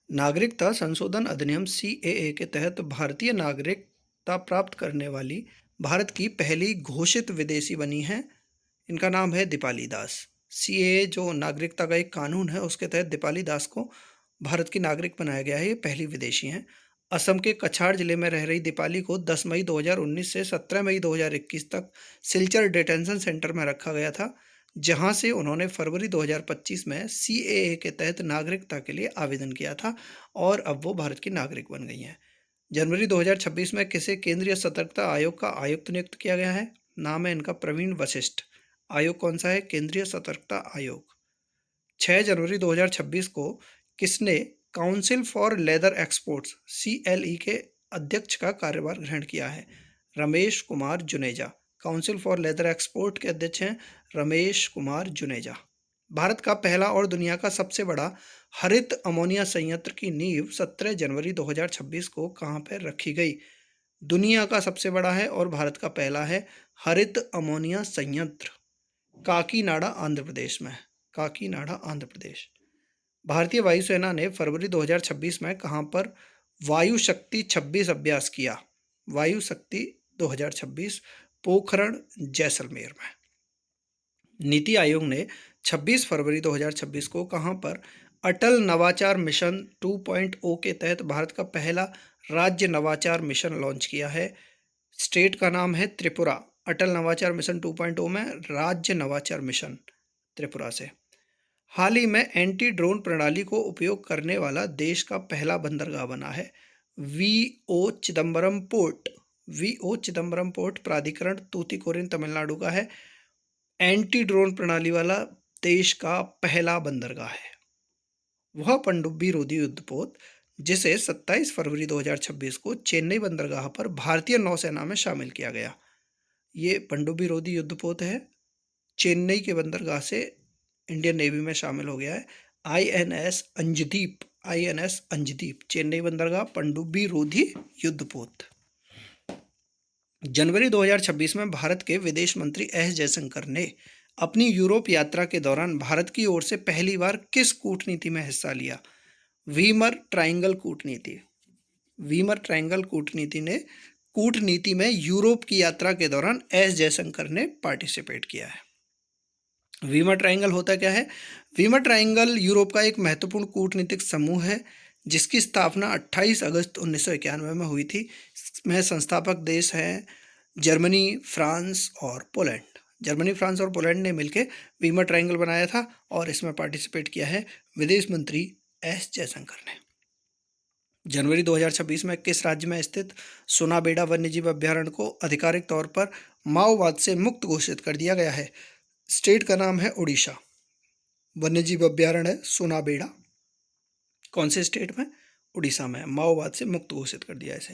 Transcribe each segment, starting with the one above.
नागरिकता संशोधन अधिनियम सीएए के तहत भारतीय नागरिकता प्राप्त करने वाली भारत की पहली घोषित विदेशी बनी हैं। इनका नाम है दीपाली दास। सीएए जो नागरिकता का एक कानून है, उसके तहत दीपाली दास को भारत की नागरिक बनाया गया है। ये पहली विदेशी हैं। असम के कछाड़ जिले में रह रही दीपाली को 10 मई 2019 से 17 मई 2021 तक सिलचर डिटेंशन सेंटर में रखा गया था, जहां से उन्होंने फरवरी 2025 में सीएए के तहत नागरिकता के लिए आवेदन किया था और अब वो भारत की नागरिक बन गई हैं। जनवरी 2026 में किसे केंद्रीय सतर्कता आयोग का आयुक्त नियुक्त किया गया है? नाम है इनका प्रवीण वशिष्ठ। आयोग कौन सा है? केंद्रीय सतर्कता आयोग। 6 जनवरी 2026 को किसने council for leather exports CLE के अध्यक्ष का कार्यभार ग्रहण किया है? Ramesh Kumar Juneja. Council for leather export के अध्यक्ष हैं रमेश कुमार जुनेजा। भारत का पहला और दुनिया का सबसे बड़ा हरित अमोनिया संयंत्र की नींव 17 जनवरी 2026 को कहां पर रखी गई? दुनिया का सबसे बड़ा है और भारत का पहला है हरित अमोनिया संयंत्र, काकीनाडा आंध्र प्रदेश में। काकीनाडा आंध्र प्रदेश। भारतीय वायुसेना ने फरवरी 2026 में कहां पर वायु शक्ति 26 अभ्यास किया? वायु शक्ति 2026 पोखरण जैसलमेर में। नीति आयोग ने 26 फरवरी 2026 को कहां पर अटल नवाचार मिशन 2.0 के तहत भारत का पहला राज्य नवाचार मिशन लॉन्च किया है? स्टेट का नाम है त्रिपुरा। अटल नवाचार मिशन 2.0 में राज्य नवाचार मिशन त्रिपुरा से। हाल ही में एंटी ड्रोन प्रणाली को उपयोग करने वाला देश का पहला बंदरगाह बना है VO Chidambaram port. VO Chidambaram port प्राधिकरण तूतीकोरिन तमिलनाडु का है। एंटी ड्रोन प्रणाली वाला देश का पहला बंदरगाह है। वह पनडुब्बी रोधी युद्धपोत जिसे 27 फरवरी 2026 को चेन्नई बंदरगाह पर भारतीय नौसेना में शामिल किया गया। ये पनडुब्बी रोधी युद्धपोत है, चेन्नई के बंदरगाह से इंडियन नेवी में शामिल हो गया है। आईएनएस अंजदीप। आईएनएस अंजदीप चेन्नई बंदरगाह पनडुब्बी रोधी युद्धपोत। जनवरी 2026 में भारत के विदेश मंत्री एस जयशंकर ने अपनी यूरोप यात्रा के दौरान भारत की ओर से पहली बार किस कूटनीति में हिस्सा लिया? वीमर ट्रायंगल कूटनीति। वीमर ट्रायंगल कूटनीति में यूरोप की यात्रा के दौरान एस जयशंकर ने पार्टिसिपेट किया है। वीमर ट्रायंगल होता क्या है? वीमर ट्रायंगल यूरोप का एक महत्वपूर्ण कूटनीतिक समूह है जिसकी स्थापना 28 अगस्त 1991 में हुई थी। इसमें संस्थापक देश हैं जर्मनी, फ्रांस और पोलैंड। जर्मनी, फ्रांस और पोलैंड ने मिलकर वीमर ट्रायंगल बनाया था और इसमें पार्टिसिपेट किया है विदेश मंत्री एस जयशंकर ने। जनवरी 2026 में किस राज्य में स्थित सोनाबेड़ा वन्यजीव अभ्यारण्य को आधिकारिक तौर पर माओवाद से मुक्त घोषित कर दिया गया है? स्टेट का नाम है उड़ीसा। वन्यजीव अभ्यारण्य है सोनाबेड़ा। कौन से स्टेट में? उड़ीसा में। माओवाद से मुक्त घोषित कर दिया इसे।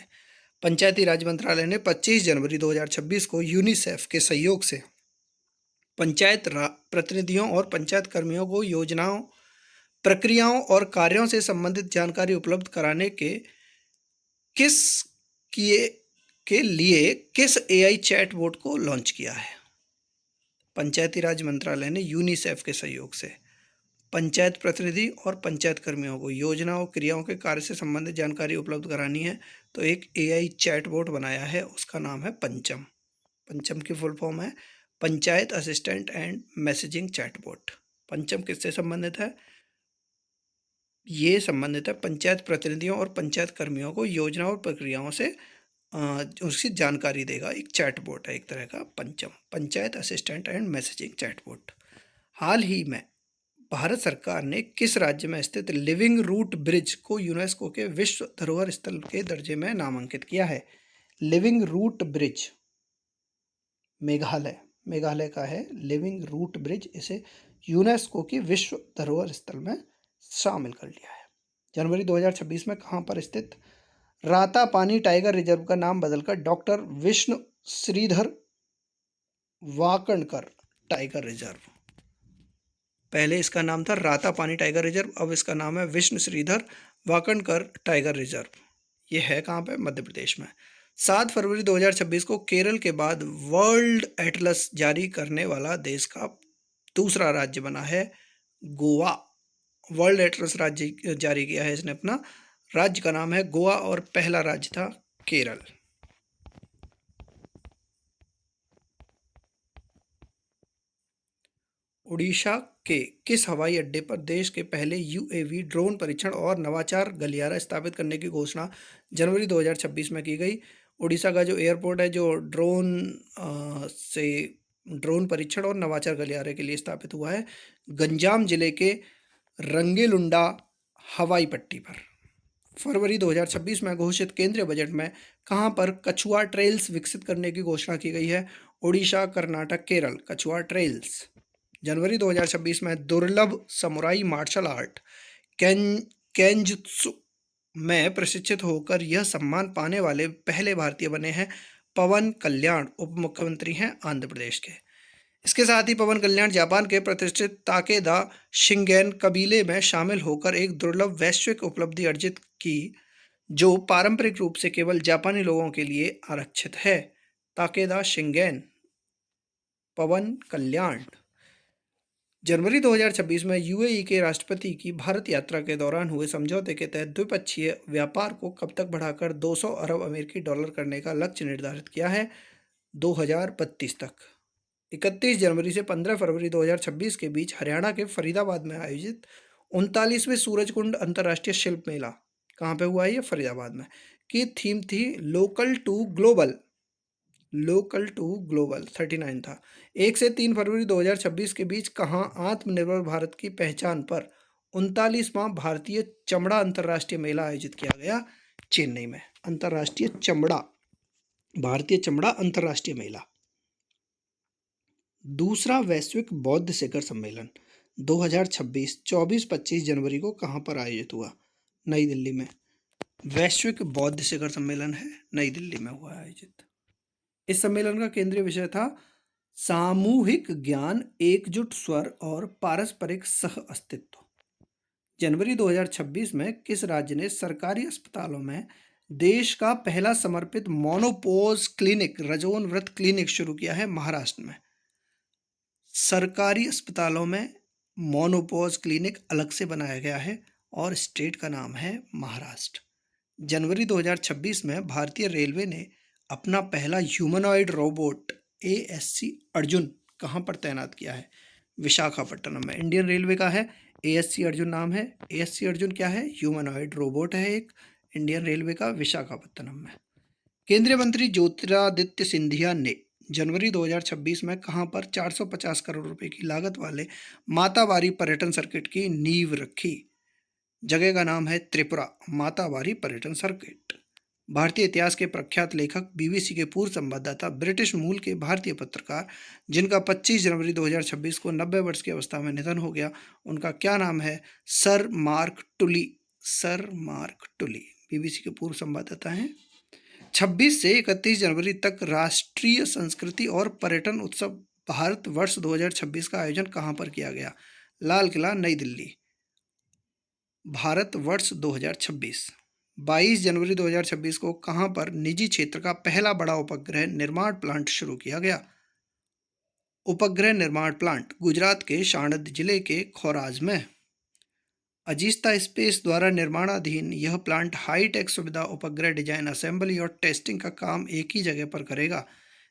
पंचायती राज मंत्रालय ने 25 जनवरी 2026 को यूनिसेफ के सहयोग से पंचायत प्रतिनिधियों और पंचायत कर्मियों को योजनाओं, प्रक्रियाओं और कार्यों से संबंधित जानकारी उपलब्ध कराने किस किए के लिए किस एआई चैटबॉट को लॉन्च किया है? पंचायती राज मंत्रालय ने यूनिसेफ के सहयोग से पंचायत प्रतिनिधि और पंचायत कर्मियों को योजनाओं, क्रियाओं के कार्य से संबंधित जानकारी उपलब्ध करानी है तो एक एआई चैटबॉट बनाया है, उसका नाम है पंचम। पंचम की फुल फॉर्म है panchayat assistant and messaging chatbot. पंचम किससे संबंधित है? ये संबंधित है पंचायत प्रतिनिधियों और पंचायत कर्मियों को योजनाओं और प्रक्रियाओं से उसकी जानकारी देगा। एक चैटबॉट है एक तरह का पंचम, panchayat assistant and messaging chatbot. हाल ही में भारत सरकार ने किस राज्य में स्थित लिविंग रूट ब्रिज को यूनेस्को के विश्व धरोहर स्थल के दर्जे में नामांकित किया है? Living root bridge Meghalaya. Meghalaya का है लिविंग रूट ब्रिज। इसे यूनेस्को की विश्व धरोहर स्थल में शामिल कर लिया है। जनवरी 2026 में कहां पर स्थित रातापानी टाइगर रिजर्व का नाम बदलकर doctor Vishnu Shridhar Wakankar tiger reserve. पहले इसका नाम था रातापानी टाइगर रिजर्व, अब इसका नाम है विष्णु श्रीधर वाकणकर टाइगर रिजर्व। ये है कहाँ पे? मध्य प्रदेश में। 7 फरवरी 2026 को केरल के बाद वर्ल्ड एटलस जारी करने वाला देश का दूसरा राज्य बना है गोवा। वर्ल्ड एटलस राज्य जारी किया है इसने अपना। राज्य का नाम है गोवा और पहला राज्य था केरल। उड़ीसा के किस हवाई अड्डे पर देश के पहले यूएवी ड्रोन परीक्षण और नवाचार गलियारा स्थापित करने की घोषणा जनवरी 2026 में की गई? उड़ीसा का जो एयरपोर्ट है जो से ड्रोन परीक्षण और नवाचार गलियारे के लिए स्थापित हुआ है, गंजाम जिले के रंगेलुंडा हवाई पट्टी पर। फरवरी 2026 में घोषित केंद्रीय बजट में कहां पर कछुआ ट्रेल्स विकसित करने की घोषणा की गई है? ओडिशा, कर्नाटक, केरल। कछुआ ट्रेल्स। जनवरी 2026 में दुर्लभ समुराई मार्शल आर्ट केंजुत्सु में प्रशिक्षित होकर यह सम्मान पाने वाले पहले भारतीय बने हैं पवन कल्याण, उप मुख्यमंत्री हैं आंध्र प्रदेश के। इसके साथ ही पवन कल्याण जापान के प्रतिष्ठित ताकेदा शिंगेन कबीले में शामिल होकर एक दुर्लभ वैश्विक उपलब्धि अर्जित की जो पारंपरिक रूप से केवल जापानी लोगों के लिए आरक्षित है। ताकेदा शिंगेन, पवन कल्याण। जनवरी 2026 में यूएई के राष्ट्रपति की भारत यात्रा के दौरान हुए समझौते के तहत द्विपक्षीय व्यापार को कब तक बढ़ाकर 200 अरब अमेरिकी डॉलर करने का लक्ष्य निर्धारित किया है? 2032 तक। 31 जनवरी से 15 फरवरी 2026 के बीच हरियाणा के फरीदाबाद में आयोजित 39वें सूरजकुंड अंतर्राष्ट्रीय शिल्प मेला, कहाँ पे हुआ है ये? फरीदाबाद में। की थीम थी लोकल टू ग्लोबल। 39 था। 1 से 3 फरवरी 2026 के बीच कहाँ आत्मनिर्भर भारत की पहचान पर 39वां भारतीय चमड़ा अंतर्राष्ट्रीय मेला आयोजित किया गया? चेन्नई में। अंतर्राष्ट्रीय चमड़ा, भारतीय चमड़ा अंतर्राष्ट्रीय मेला। दूसरा वैश्विक बौद्ध शिखर सम्मेलन 2026 24-25 जनवरी को कहाँ पर आयोजित हुआ? नई दिल्ली में। वैश्विक बौद्ध शिखर सम्मेलन है, नई दिल्ली में हुआ आयोजित। इस सम्मेलन का केंद्रीय विषय था सामूहिक ज्ञान, एकजुट स्वर और पारस्परिक सह अस्तित्व। जनवरी 2026 में किस राज्य ने सरकारी अस्पतालों में देश का पहला समर्पित मोनोपोज क्लिनिक, रजोन व्रत क्लिनिक शुरू किया है? महाराष्ट्र में। सरकारी अस्पतालों में मोनोपोज क्लिनिक अलग से बनाया गया है और स्टेट का नाम है महाराष्ट्र। जनवरी 2026 में भारतीय रेलवे ने अपना पहला ह्यूमनॉइड रोबोट एएससी अर्जुन कहाँ पर तैनात किया है? विशाखापट्टनम में। इंडियन रेलवे का है, एएससी अर्जुन नाम है। एएससी अर्जुन क्या है? ह्यूमनॉइड रोबोट है एक, इंडियन रेलवे का, विशाखापट्टनम में। केंद्रीय मंत्री ज्योतिरादित्य सिंधिया ने जनवरी 2026 में कहां पर 450 करोड़ रुपए की लागत वाले मातावारी पर्यटन सर्किट की नींव रखी? जगह का नाम है त्रिपुरा। मातावारी पर्यटन सर्किट। भारतीय इतिहास के प्रख्यात लेखक, बीबीसी के पूर्व संवाददाता, ब्रिटिश मूल के भारतीय पत्रकार जिनका 25 जनवरी 2026 को 90 वर्ष की अवस्था में निधन हो गया, उनका क्या नाम है? Sir mark टुली। Sir mark टुली BBC के पूर्व संवाददाता हैं। 26 से 31 जनवरी तक राष्ट्रीय संस्कृति और पर्यटन उत्सव भारत वर्ष 2026 का आयोजन कहाँ पर किया गया? लाल किला, नई दिल्ली। भारत वर्ष 2026। 22 जनवरी 2026 को कहां पर निजी क्षेत्र का पहला बड़ा उपग्रह निर्माण प्लांट शुरू किया गया? उपग्रह निर्माण प्लांट गुजरात के साणंद जिले के खोराज में। अजीस्ता स्पेस द्वारा निर्माणाधीन यह प्लांट हाईटेक सुविधा, उपग्रह डिजाइन, असेंबली और टेस्टिंग का काम एक ही जगह पर करेगा।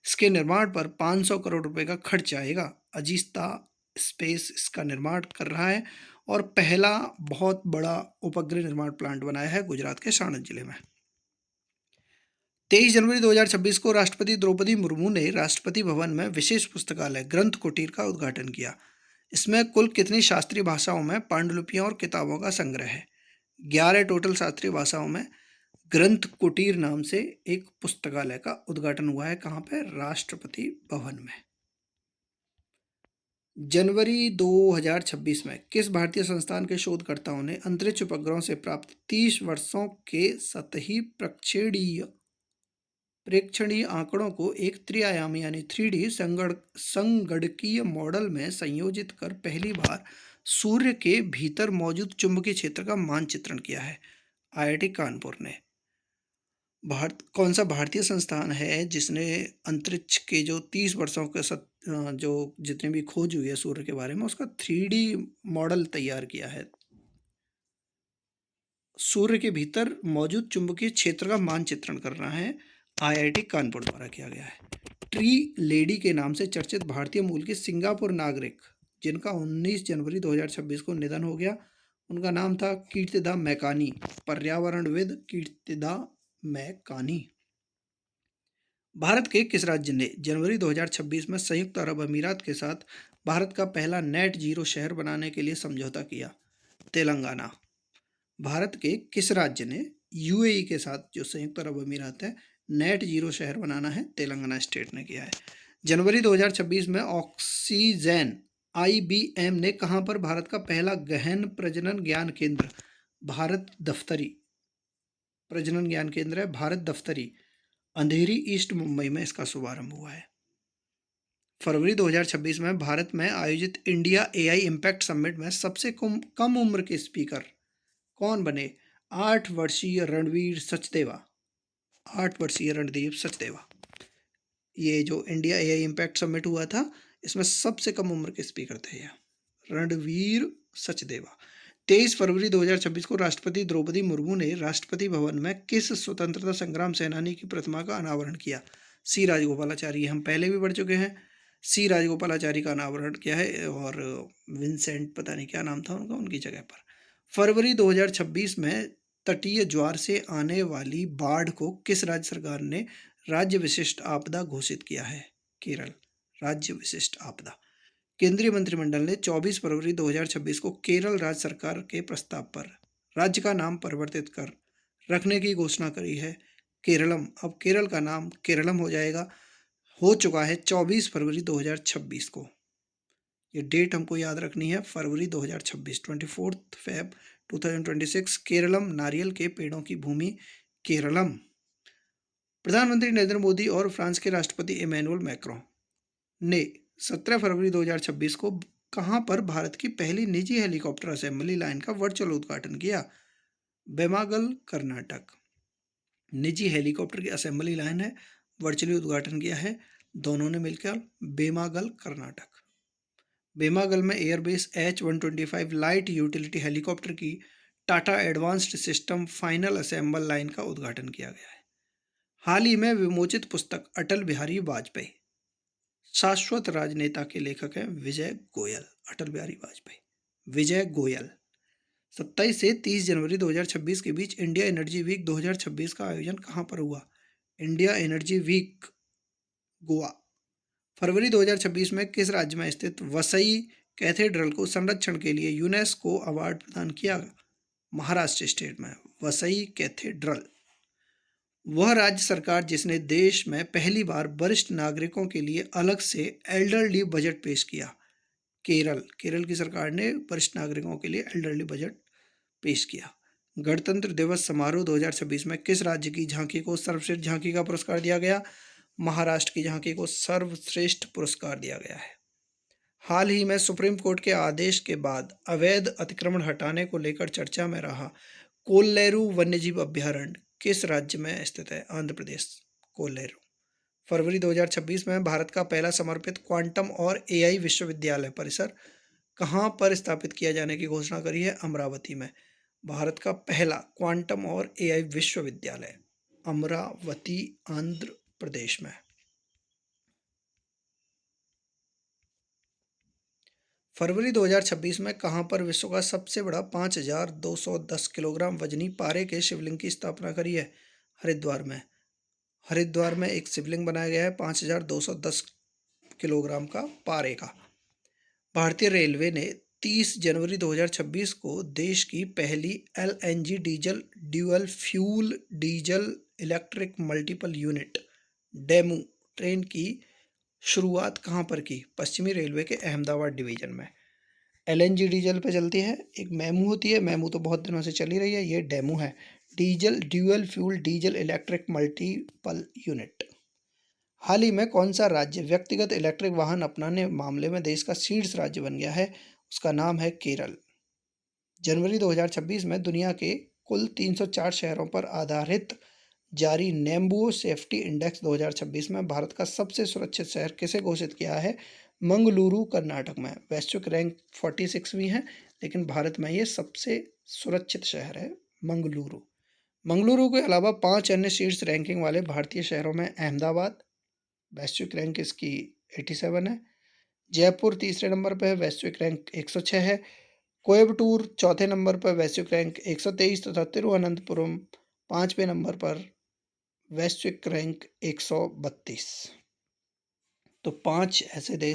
इसके निर्माण पर 500 करोड़ रुपए का खर्च आएगा। अजीस्ता स्पेस इसका निर्माण कर रहा है और पहला बहुत बड़ा उपग्रह निर्माण प्लांट बनाया है गुजरात के साणंद जिले में। 23 जनवरी 2026 को राष्ट्रपति द्रौपदी मुर्मू ने राष्ट्रपति भवन में विशेष पुस्तकालय ग्रंथ कुटीर का उद्घाटन किया। इसमें कुल कितनी शास्त्रीय भाषाओं में पांडुलिपियां और किताबों का संग्रह है? 11 टोटल शास्त्रीय भाषाओं में ग्रंथ कुटीर नाम से एक पुस्तकालय का उद्घाटन हुआ है। कहाँ पे? राष्ट्रपति भवन में। जनवरी 2026 में किस भारतीय संस्थान के शोधकर्ताओं ने अंतरिक्ष उपग्रहों से प्राप्त 30 वर्षों के सतही प्रेक्षणीय आंकड़ों को एक त्रिआयामी यानी 3D संगणकीय मॉडल में संयोजित कर पहली बार सूर्य के भीतर मौजूद चुंबकीय क्षेत्र का मानचित्रण किया है? आईआईटी कानपुर ने। कौन सा भारतीय संस्थान है जिसने अंतरिक्ष के जो 30 वर्षों के जो जितने भी खोज हुई है सूर्य के बारे में उसका 3D मॉडल तैयार किया है? सूर्य के भीतर मौजूद चुंबकीय क्षेत्र का मानचित्रण करना है, आईआईटी कानपुर द्वारा किया गया है। ट्री लेडी के नाम से चर्चित भारतीय मूल की सिंगापुर नागरिक जिनका 19 जनवरी 2026 को निधन हो गया, उनका नाम था कीर्तिदा मैकानी, पर्यावरणविद कीर्तिदा मैकानी। भारत के किस राज्य ने जनवरी 2026 में संयुक्त अरब अमीरात के साथ भारत का पहला नेट जीरो शहर बनाने के लिए समझौता किया? तेलंगाना। भारत के किस राज्य ने यूएई के साथ, जो संयुक्त अरब अमीरात है, नेट जीरो शहर बनाना है? तेलंगाना स्टेट ने किया है। जनवरी 2026 में ऑक्सीजन आईबीएम ने कहां पर भारत का पहला गहन प्रजनन ज्ञान केंद्र, भारत दफ्तरी प्रजनन ज्ञान केंद्र है, भारत दफ्तरी, अंधेरी ईस्ट मुंबई में इसका शुभारंभ हुआ है। फरवरी 2026 में भारत में आयोजित इंडिया एआई इम्पैक्ट समिट में सबसे कम उम्र के स्पीकर कौन बने? 8 वर्षीय रणवीर सचदेवा। 8 वर्षीय रणदीप सचदेवा। ये जो इंडिया एआई इम्पैक्ट समिट हुआ था, इसमें सबसे कम उम्र के स्पीकर थे ये, रणवीर सचदेवा। 23 फरवरी 2026 को राष्ट्रपति द्रौपदी मुर्मू ने राष्ट्रपति भवन में किस स्वतंत्रता संग्राम सेनानी की प्रतिमा का अनावरण किया? सी राजगोपालाचारी। हम पहले भी पढ़ चुके हैं। सी राजगोपालाचारी का अनावरण किया है, और विंसेंट पता नहीं क्या नाम था उनका, उनकी जगह पर। फरवरी 2026 में तटीय ज्वार से आने वाली बाढ़ को किस राज्य सरकार ने राज्य विशिष्ट आपदा घोषित किया है? केरल। राज्य विशिष्ट आपदा। केंद्रीय मंत्रिमंडल ने 24 फरवरी 2026 को केरल राज्य सरकार के प्रस्ताव पर राज्य का नाम परिवर्तित कर रखने की घोषणा करी है, केरलम। अब केरल का नाम केरलम हो जाएगा। हो चुका है 24 फरवरी 2026 को। ये डेट हमको याद रखनी है, फरवरी 2026, 24 फेब 2026। केरलम, नारियल के पेड़ों की भूमि केरलम। प्रधानमंत्री नरेंद्र मोदी और फ्रांस के राष्ट्रपति इमैनुअल मैक्रों ने 17 फरवरी 2026 को कहां पर भारत की पहली निजी हेलीकॉप्टर असेंबली लाइन का वर्चुअल उद्घाटन किया? बेमागल, कर्नाटक। निजी हेलीकॉप्टर की असेंबली लाइन है, वर्चुअली उद्घाटन किया है दोनों ने मिलकर, बेमागल, कर्नाटक। बेमागल में airbase H-125 light utility helicopter की Tata advanced system final assemble line का उद्घाटन किया गया है। हाल ही में विमोचित पुस्तक अटल बिहारी वाजपेयी शाश्वत राजनेता के लेखक हैं विजय गोयल। अटल बिहारी वाजपेयी, विजय गोयल। 27 से 30 जनवरी 2026 के बीच इंडिया एनर्जी वीक 2026 का आयोजन कहां पर हुआ? India energy week, Goa. फरवरी 2026 में किस राज्य में स्थित वसई कैथेड्रल को संरक्षण के लिए यूनेस्को अवार्ड प्रदान किया? महाराष्ट्र स्टेट में, वसई कैथेड्रल। वह राज्य सरकार जिसने देश में पहली बार वरिष्ठ नागरिकों के लिए अलग से एल्डरली बजट पेश किया? केरल। केरल की सरकार ने वरिष्ठ नागरिकों के लिए एल्डरली बजट पेश किया। गणतंत्र दिवस समारोह 2026 में किस राज्य की झांकी को सर्वश्रेष्ठ झांकी का पुरस्कार दिया गया? महाराष्ट्र की झांकी को सर्वश्रेष्ठ पुरस्कार दिया गया है। हाल ही में सुप्रीम कोर्ट के आदेश के बाद अवैध अतिक्रमण हटाने को लेकर चर्चा में रहा कोल्लेरू वन्यजीव अभ्यारण्य किस राज्य में स्थित है? आंध्र प्रदेश, कोल्लेरू। फरवरी 2026 में भारत का पहला समर्पित क्वांटम और एआई विश्वविद्यालय परिसर कहां पर स्थापित किया जाने की घोषणा करी है? अमरावती में। भारत का पहला क्वांटम और एआई विश्वविद्यालय अमरावती, आंध्र प्रदेश में। फरवरी 2026 में कहां पर विश्व का सबसे बड़ा 5210 किलोग्राम वजनी पारे के शिवलिंग की स्थापना करी है? हरिद्वार में। हरिद्वार में एक शिवलिंग बनाया गया है 5210 किलोग्राम का पारे का। भारतीय रेलवे ने 30 जनवरी 2026 को देश की पहली LNG diesel dual fuel diesel electric multiple unit DEMU train की शुरुआत कहां पर की? पश्चिमी रेलवे के अहमदाबाद डिवीजन में। एलएनजी डीजल पे चलती है, एक मेमू होती है, मेमू तो बहुत दिनों से चली रही है, ये डेमू है, diesel dual fuel diesel electric multiple unit. हाल ही में कौन सा राज्य व्यक्तिगत इलेक्ट्रिक वाहन अपनाने मामले में देश का शीर्ष राज्य बन गया है? उसका नाम है केरल। जनवरी 2026 में दुनिया के कुल 304 शहरों पर आधारित जारी नेम्बुओ सेफ्टी इंडेक्स 2026 में भारत का सबसे सुरक्षित शहर किसे घोषित किया है? मंगलुरु, कर्नाटक में। वैश्विक रैंक 46वीं है, लेकिन भारत में ये सबसे सुरक्षित शहर है मंगलुरु। मंगलुरु के अलावा 5 अन्य शीर्ष रैंकिंग वाले भारतीय शहरों में अहमदाबाद, वैश्विक रैंक इसकी 87 है। जयपुर तीसरे नंबर पर है, वैश्विक रैंक 106 है। कोयम्बटूर चौथे नंबर पर, वैश्विक रैंक 123 तथा तिरुवनंतपुरम 5वें नंबर पर, वैश्विक रैंक 132। तो 5 ऐसे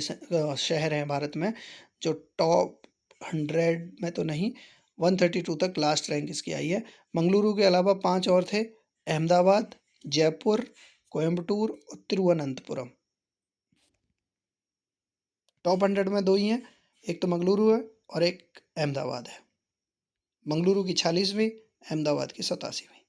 शहर हैं भारत में जो टॉप 100 में तो नहीं, 132 तक लास्ट रैंक इसकी आई है। मंगलुरु के अलावा 5 और थे, अहमदाबाद, जयपुर, कोयम्बटूर और तिरुवनंतपुरम। टॉप 100 में 2 ही हैं, एक तो मंगलुरु है और एक अहमदाबाद है। मंगलुरु की 46वीं, अहमदाबाद की 87वीं।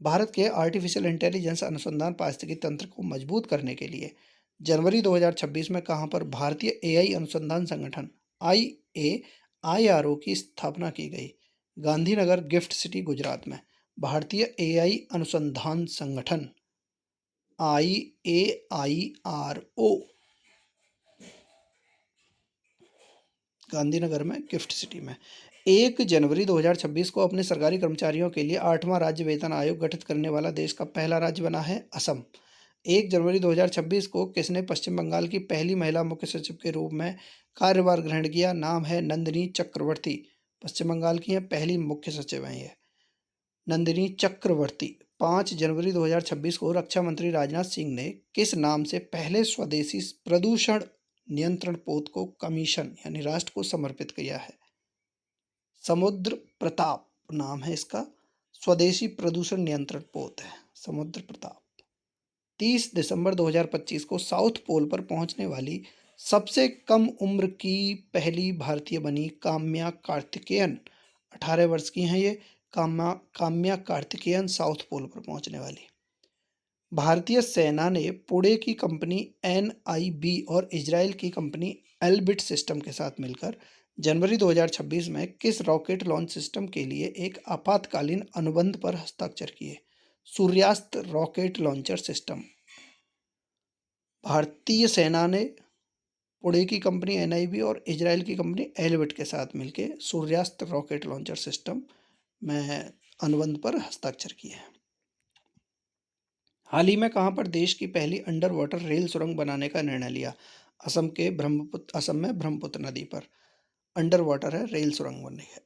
भारत के आर्टिफिशियल इंटेलिजेंस अनुसंधान पारिस्थितिकी तंत्र को मजबूत करने के लिए जनवरी 2026 में कहां पर भारतीय एआई अनुसंधान संगठन IAIRO की स्थापना की गई? गांधीनगर गिफ्ट सिटी गुजरात में भारतीय एआई अनुसंधान संगठन IAIRO गांधीनगर में गिफ्ट सिटी में 1 जनवरी 2026 को अपने सरकारी कर्मचारियों के लिए 8वां राज्य वेतन आयोग गठित करने वाला देश का पहला राज्य बना है असम। 1 जनवरी 2026 को किसने पश्चिम बंगाल की पहली महिला मुख्य सचिव के रूप में कार्यभार ग्रहण किया? नाम है नंदिनी चक्रवर्ती। पश्चिम बंगाल की हैं, पहली मुख्य सचिव हैं ये नंदिनी चक्रवर्ती। 5 जनवरी 2026 को रक्षा मंत्री राजनाथ सिंह ने किस नाम से पहले स्वदेशी प्रदूषण नियंत्रण पोत को कमीशन यानी राष्ट्र को समर्पित किया है? समुद्र प्रताप नाम है इसका, स्वदेशी प्रदूषण नियंत्रण पोत है समुद्र प्रताप। 30 दिसंबर 2025 को साउथ पोल पर पहुंचने वाली सबसे कम उम्र की पहली भारतीय बनी काम्या कार्तिकेयन। 18 वर्ष की हैं ये काम्या कार्तिकेयन साउथ पोल पर पहुंचने वाली। भारतीय सेना ने पुणे की कंपनी NIB और इजराइल की कंपनी एल्बिट सिस्टम के साथ मिलकर जनवरी 2026 में किस रॉकेट लॉन्च सिस्टम के लिए एक आपातकालीन अनुबंध पर हस्ताक्षर किए? सूर्यास्त रॉकेट लॉन्चर सिस्टम। भारतीय सेना ने पुणे की कंपनी NIB और इजराइल की कंपनी एल्बिट के साथ मिलकर सूर्यास्त रॉकेट लॉन्चर सिस्टम में अनुबंध पर हस्ताक्षर किए हैं। हाल ही में कहां पर देश की पहली अंडर वाटर रेल सुरंग बनाने का निर्णय लिया? असम में ब्रह्मपुत्र नदी पर अंडर वाटर है रेल सुरंग बननी है।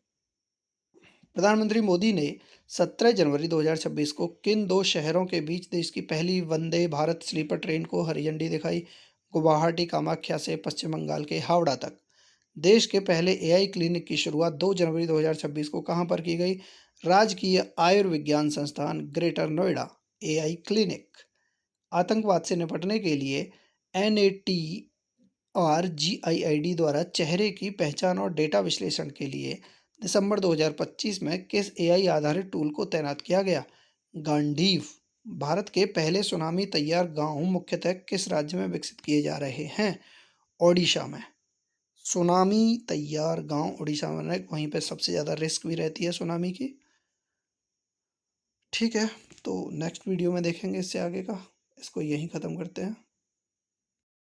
प्रधानमंत्री मोदी ने 17 जनवरी 2026 को किन 2 शहरों के बीच देश की पहली वंदे भारत स्लीपर ट्रेन को हरी झंडी दिखाई? गुवाहाटी कामाख्या से पश्चिम बंगाल के हावड़ा तक। देश के पहले AI क्लिनिक की शुरुआत 2 जनवरी 2026 को कहां पर की गई? राजकीय आयुर्विज्ञान संस्थान ग्रेटर नोएडा AI क्लिनिक। आतंकवाद से निपटने के लिए NATRGIID द्वारा चेहरे की पहचान और डेटा विश्लेषण के लिए दिसंबर 2025 में किस AI आधारित टूल को तैनात किया गया? गांडीव। भारत के पहले सुनामी तैयार गांव मुख्यतः किस राज्य में विकसित किए जा रहे हैं? ओडिशा में। सुनामी तैयार गांव उड़ीसा में, वहीं पे सबसे ज़्यादा रिस्क भी रहती है सुनामी की। ठीक है, तो नेक्स्ट वीडियो में देखेंगे इससे आगे का। इसको यहीं ख़त्म करते हैं।